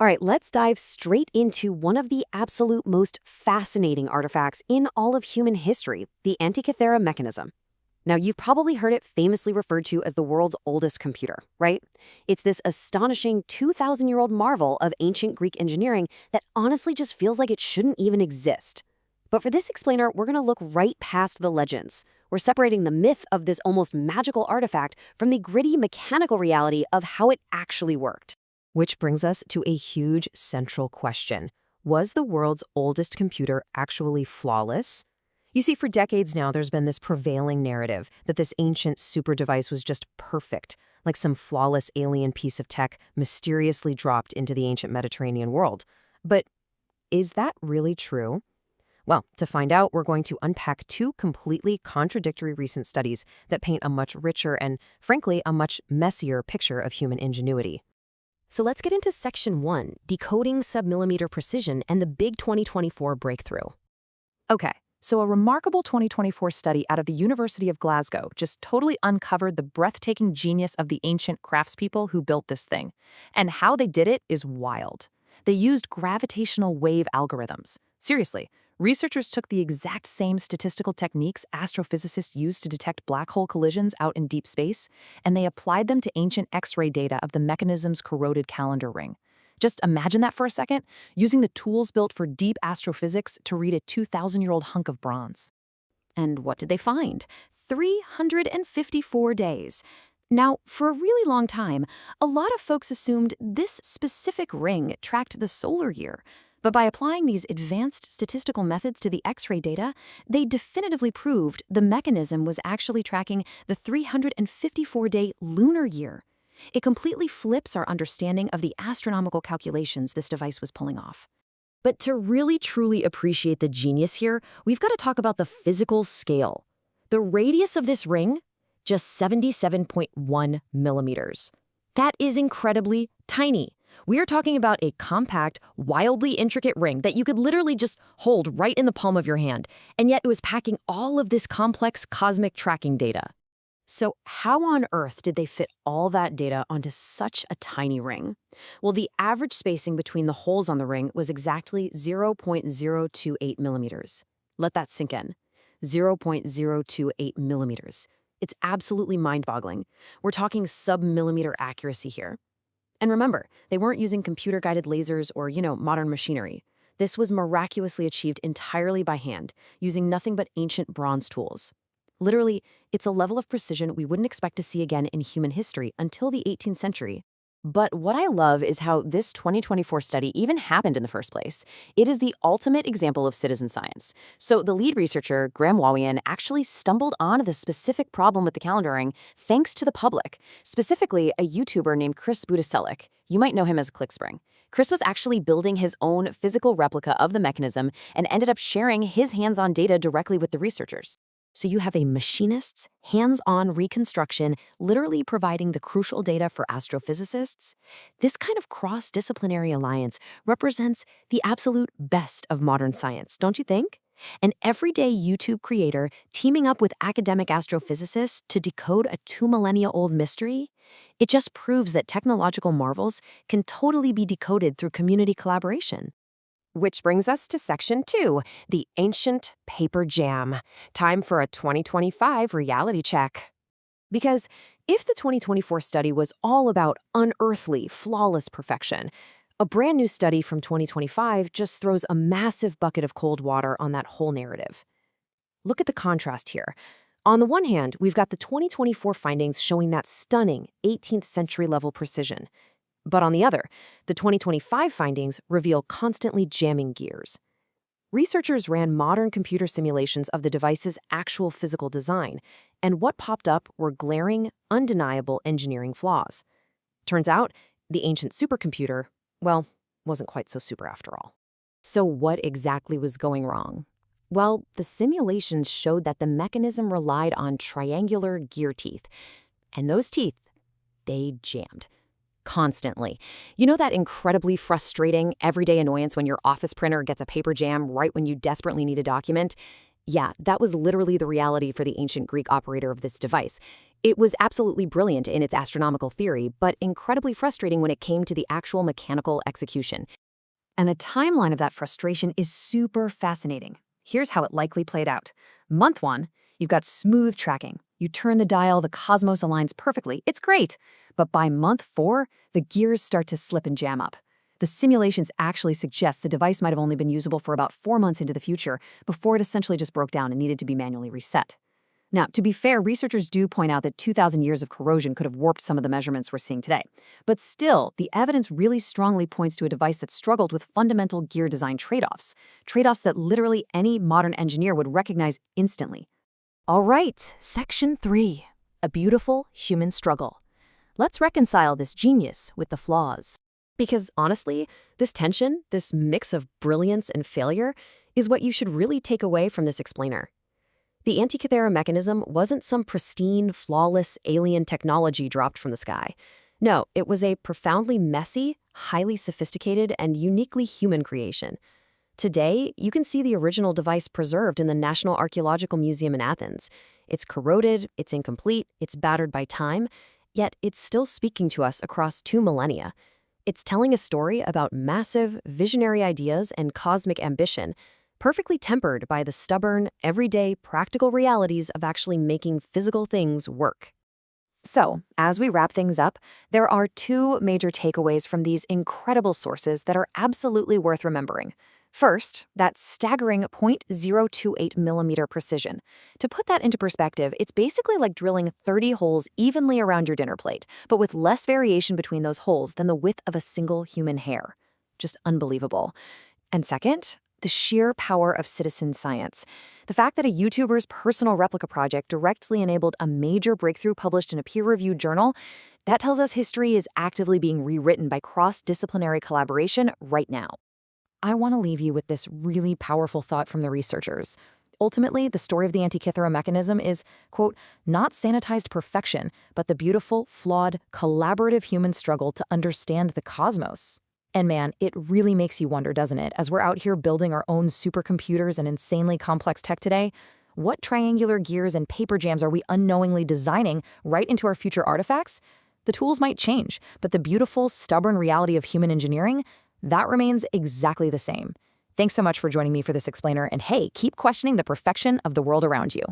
All right, let's dive straight into one of the absolute most fascinating artifacts in all of human history, the Antikythera Mechanism. Now, you've probably heard it famously referred to as the world's oldest computer, right? It's this astonishing 2,000-year-old marvel of ancient Greek engineering that honestly just feels like it shouldn't even exist. But for this explainer, we're going to look right past the legends. We're separating the myth of this almost magical artifact from the gritty mechanical reality of how it actually worked. Which brings us to a huge central question. Was the world's oldest computer actually flawless? You see, for decades now, there's been this prevailing narrative that this ancient super device was just perfect, like some flawless alien piece of tech mysteriously dropped into the ancient Mediterranean world. But is that really true? Well, to find out, we're going to unpack two completely contradictory recent studies that paint a much richer and, frankly, a much messier picture of human ingenuity. So let's get into Section 1, Decoding Submillimeter Precision and the Big 2024 Breakthrough. Okay, so a remarkable 2024 study out of the University of Glasgow just totally uncovered the breathtaking genius of the ancient craftspeople who built this thing. And how they did it is wild. They used gravitational wave algorithms. Seriously, researchers took the exact same statistical techniques astrophysicists use to detect black hole collisions out in deep space, and they applied them to ancient X-ray data of the mechanism's corroded calendar ring. Just imagine that for a second, using the tools built for deep astrophysics to read a 2,000-year-old hunk of bronze. And what did they find? 354 days. Now, for a really long time, a lot of folks assumed this specific ring tracked the solar year. But by applying these advanced statistical methods to the X-ray data, they definitively proved the mechanism was actually tracking the 354-day lunar year. It completely flips our understanding of the astronomical calculations this device was pulling off. But to really truly appreciate the genius here, we've got to talk about the physical scale. The radius of this ring? Just 77.1 millimeters. That is incredibly tiny. We are talking about a compact, wildly intricate ring that you could literally just hold right in the palm of your hand, and yet it was packing all of this complex cosmic tracking data. So how on earth did they fit all that data onto such a tiny ring? Well, the average spacing between the holes on the ring was exactly 0.028 millimeters. Let that sink in. 0.028 millimeters. It's absolutely mind-boggling. We're talking sub-millimeter accuracy here. And remember, they weren't using computer-guided lasers or, modern machinery. This was miraculously achieved entirely by hand, using nothing but ancient bronze tools. Literally, it's a level of precision we wouldn't expect to see again in human history until the 18th century. But what I love is how this 2024 study even happened in the first place. It is the ultimate example of citizen science. So the lead researcher, Graham Wawian, actually stumbled onto the specific problem with the calendaring thanks to the public, specifically a YouTuber named Chris Budaselic. You might know him as ClickSpring. Chris was actually building his own physical replica of the mechanism and ended up sharing his hands-on data directly with the researchers. So you have a machinist's hands-on reconstruction literally providing the crucial data for astrophysicists. This kind of cross-disciplinary alliance represents the absolute best of modern science, don't you think? An everyday YouTube creator teaming up with academic astrophysicists to decode a 2-millennia-old mystery? It just proves that technological marvels can totally be decoded through community collaboration. Which brings us to Section 2, the ancient paper jam. Time for a 2025 reality check. Because if the 2024 study was all about unearthly, flawless perfection, a brand new study from 2025 just throws a massive bucket of cold water on that whole narrative. Look at the contrast here. On the one hand, we've got the 2024 findings showing that stunning 18th century level precision. But on the other, the 2025 findings reveal constantly jamming gears. Researchers ran modern computer simulations of the device's actual physical design, and what popped up were glaring, undeniable engineering flaws. Turns out, the ancient supercomputer, well, wasn't quite so super after all. So what exactly was going wrong? Well, the simulations showed that the mechanism relied on triangular gear teeth, and those teeth, they jammed. Constantly. You know that incredibly frustrating, everyday annoyance when your office printer gets a paper jam right when you desperately need a document? Yeah, that was literally the reality for the ancient Greek operator of this device. It was absolutely brilliant in its astronomical theory, but incredibly frustrating when it came to the actual mechanical execution. And the timeline of that frustration is super fascinating. Here's how it likely played out. Month 1, you've got smooth tracking. You turn the dial, the cosmos aligns perfectly. It's great. But by month 4, the gears start to slip and jam up. The simulations actually suggest the device might have only been usable for about 4 months into the future before it essentially just broke down and needed to be manually reset. Now, to be fair, researchers do point out that 2,000 years of corrosion could have warped some of the measurements we're seeing today. But still, the evidence really strongly points to a device that struggled with fundamental gear design trade-offs that literally any modern engineer would recognize instantly. All right, Section 3, a beautiful human struggle. Let's reconcile this genius with the flaws. Because honestly, this tension, this mix of brilliance and failure, is what you should really take away from this explainer. The Antikythera Mechanism wasn't some pristine, flawless alien technology dropped from the sky. No, it was a profoundly messy, highly sophisticated, and uniquely human creation. Today, you can see the original device preserved in the National Archaeological Museum in Athens. It's corroded, it's incomplete, it's battered by time, yet it's still speaking to us across 2 millennia. It's telling a story about massive, visionary ideas and cosmic ambition, perfectly tempered by the stubborn, everyday, practical realities of actually making physical things work. So, as we wrap things up, there are 2 major takeaways from these incredible sources that are absolutely worth remembering. First, that staggering 0.028 millimeter precision. To put that into perspective, it's basically like drilling 30 holes evenly around your dinner plate, but with less variation between those holes than the width of a single human hair. Just unbelievable. And second, the sheer power of citizen science. The fact that a YouTuber's personal replica project directly enabled a major breakthrough published in a peer-reviewed journal, that tells us history is actively being rewritten by cross-disciplinary collaboration right now. I want to leave you with this really powerful thought from the researchers. Ultimately, the story of the Antikythera Mechanism is, quote, not sanitized perfection, but the beautiful, flawed, collaborative human struggle to understand the cosmos. And man, it really makes you wonder, doesn't it, as we're out here building our own supercomputers and insanely complex tech today? What triangular gears and paper jams are we unknowingly designing right into our future artifacts? The tools might change, but the beautiful, stubborn reality of human engineering, that remains exactly the same. Thanks so much for joining me for this explainer, and hey, keep questioning the perfection of the world around you.